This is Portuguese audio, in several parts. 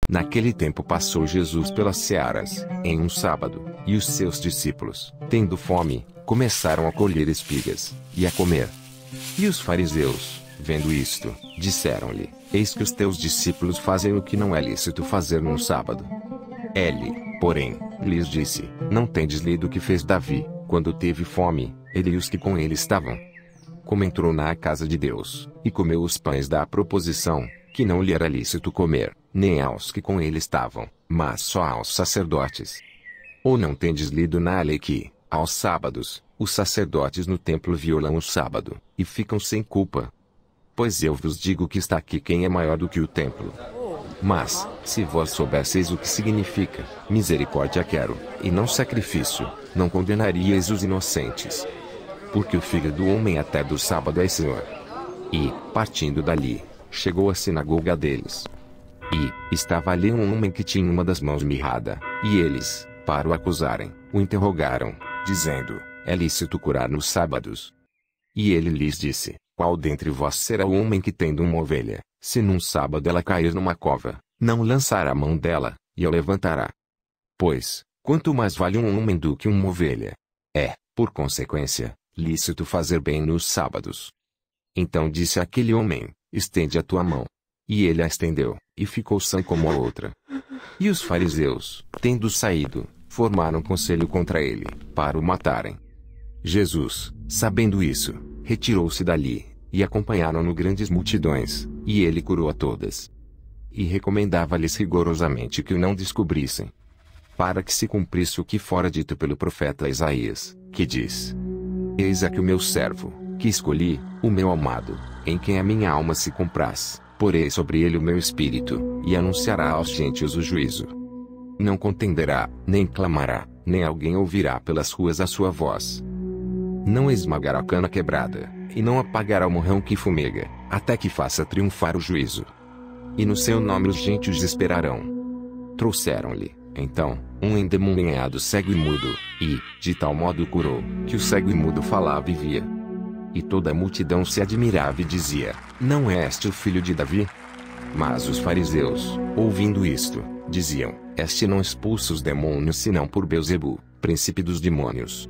Naquele tempo passou Jesus pelas searas, em um sábado, e os seus discípulos, tendo fome, começaram a colher espigas, e a comer. E os fariseus, vendo isto, disseram-lhe: Eis que os teus discípulos fazem o que não é lícito fazer num sábado. Ele, porém, lhes disse: Não tendes lido o que fez Davi, quando teve fome, ele e os que com ele estavam? Como entrou na casa de Deus, e comeu os pães da proposição, que não lhe era lícito comer, nem aos que com ele estavam, mas só aos sacerdotes. Ou não tendes lido na lei que, aos sábados, os sacerdotes no templo violam o sábado, e ficam sem culpa? Pois eu vos digo que está aqui quem é maior do que o templo. Mas, se vós soubesseis o que significa, misericórdia quero, e não sacrifício, não condenaríeis os inocentes. Porque o Filho do Homem até do sábado é Senhor. E, partindo dali, chegou à sinagoga deles. E, estava ali um homem que tinha uma das mãos mirrada, e eles, para o acusarem, o interrogaram, dizendo: É lícito curar nos sábados? E ele lhes disse: Qual dentre vós será o homem que tendo uma ovelha, se num sábado ela cair numa cova, não lançará a mão dela, e a levantará? Pois, quanto mais vale um homem do que uma ovelha? É, por consequência, lícito fazer bem nos sábados. Então disse aquele homem: Estende a tua mão. E ele a estendeu, e ficou sã como a outra. E os fariseus, tendo saído, formaram conselho contra ele, para o matarem. Jesus, sabendo isso, retirou-se dali, e acompanharam-no grandes multidões, e ele curou a todas. E recomendava-lhes rigorosamente que o não descobrissem, para que se cumprisse o que fora dito pelo profeta Isaías, que diz: Eis aqui o meu servo, que escolhi, o meu amado, em quem a minha alma se compraz, porei sobre ele o meu espírito, e anunciará aos gentios o juízo. Não contenderá, nem clamará, nem alguém ouvirá pelas ruas a sua voz. Não esmagará a cana quebrada, e não apagará o morrão que fumega, até que faça triunfar o juízo. E no seu nome os gentios esperarão. Trouxeram-lhe, então, um endemoniado cego e mudo, e, de tal modo o curou, que o cego e mudo falava e via. E toda a multidão se admirava e dizia: Não é este o filho de Davi? Mas os fariseus, ouvindo isto, diziam: Este não expulsa os demônios senão por Beelzebu, príncipe dos demônios.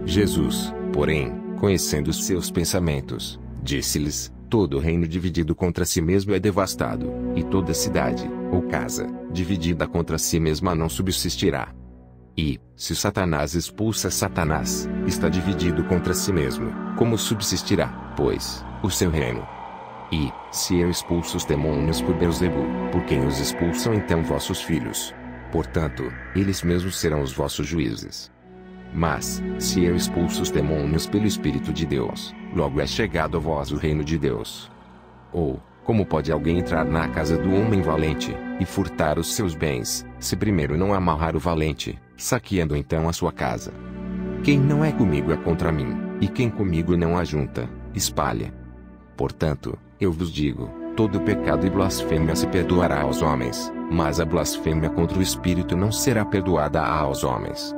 Jesus, porém, conhecendo os seus pensamentos, disse-lhes: Todo reino dividido contra si mesmo é devastado, e toda cidade, ou casa, dividida contra si mesma não subsistirá. E, se Satanás expulsa Satanás, está dividido contra si mesmo, como subsistirá, pois, o seu reino? E, se eu expulso os demônios por Beelzebu, por quem os expulsam então vossos filhos? Portanto, eles mesmos serão os vossos juízes. Mas, se eu expulso os demônios pelo Espírito de Deus, logo é chegado a vós o reino de Deus. Ou, como pode alguém entrar na casa do homem valente, e furtar os seus bens, se primeiro não amarrar o valente, saqueando então a sua casa? Quem não é comigo é contra mim, e quem comigo não ajunta, espalha. Portanto, eu vos digo, todo pecado e blasfêmia se perdoará aos homens, mas a blasfêmia contra o Espírito não será perdoada aos homens.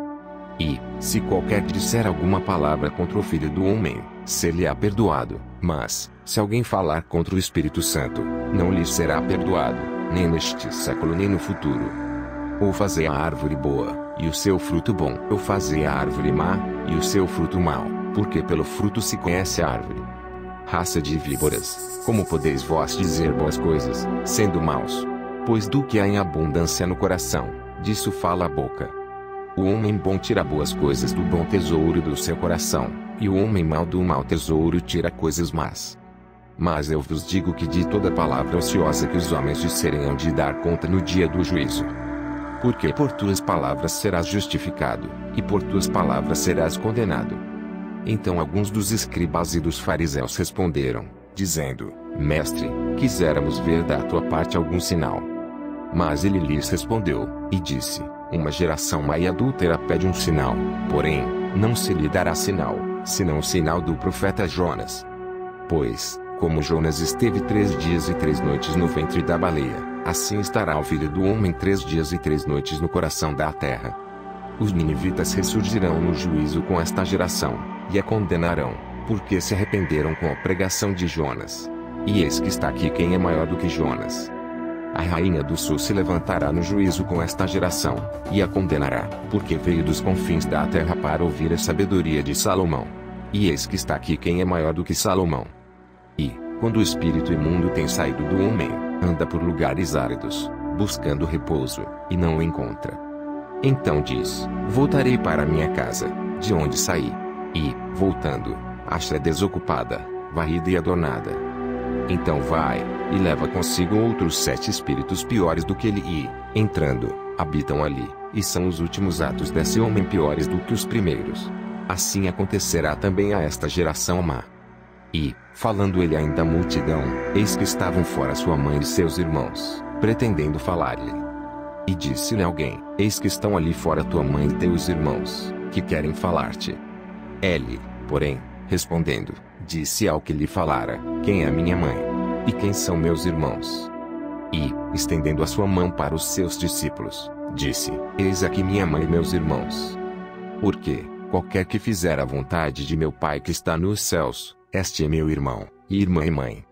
E, se qualquer disser alguma palavra contra o Filho do Homem, ser-lhe-á perdoado, mas, se alguém falar contra o Espírito Santo, não lhe será perdoado, nem neste século nem no futuro. Ou fazei a árvore boa, e o seu fruto bom, ou fazei a árvore má, e o seu fruto mau, porque pelo fruto se conhece a árvore. Raça de víboras, como podeis vós dizer boas coisas, sendo maus? Pois do que há em abundância no coração, disso fala a boca. O homem bom tira boas coisas do bom tesouro do seu coração, e o homem mau do mau tesouro tira coisas más. Mas eu vos digo que de toda palavra ociosa que os homens disserem hão de dar conta no dia do juízo. Porque por tuas palavras serás justificado, e por tuas palavras serás condenado. Então alguns dos escribas e dos fariseus responderam, dizendo: Mestre, quiséramos ver da tua parte algum sinal. Mas ele lhes respondeu, e disse: Uma geração má e adúltera pede um sinal, porém, não se lhe dará sinal, senão o sinal do profeta Jonas. Pois, como Jonas esteve 3 dias e 3 noites no ventre da baleia, assim estará o Filho do Homem 3 dias e 3 noites no coração da terra. Os ninivitas ressurgirão no juízo com esta geração, e a condenarão, porque se arrependeram com a pregação de Jonas. E eis que está aqui quem é maior do que Jonas. A rainha do sul se levantará no juízo com esta geração, e a condenará, porque veio dos confins da terra para ouvir a sabedoria de Salomão. E eis que está aqui quem é maior do que Salomão. E, quando o espírito imundo tem saído do homem, anda por lugares áridos, buscando repouso, e não o encontra. Então diz: voltarei para minha casa, de onde saí. E, voltando, acha desocupada, varrida e adornada. Então vai, e leva consigo outros 7 espíritos piores do que ele e, entrando, habitam ali, e são os últimos atos desse homem piores do que os primeiros. Assim acontecerá também a esta geração má. E, falando ele ainda à multidão, eis que estavam fora sua mãe e seus irmãos, pretendendo falar-lhe. E disse-lhe alguém: eis que estão ali fora tua mãe e teus irmãos, que querem falar-te. Ele, porém, respondendo, disse ao que lhe falara: quem é minha mãe? E quem são meus irmãos? E, estendendo a sua mão para os seus discípulos, disse: eis aqui minha mãe e meus irmãos. Porque, qualquer que fizer a vontade de meu Pai que está nos céus, este é meu irmão, e irmã e mãe.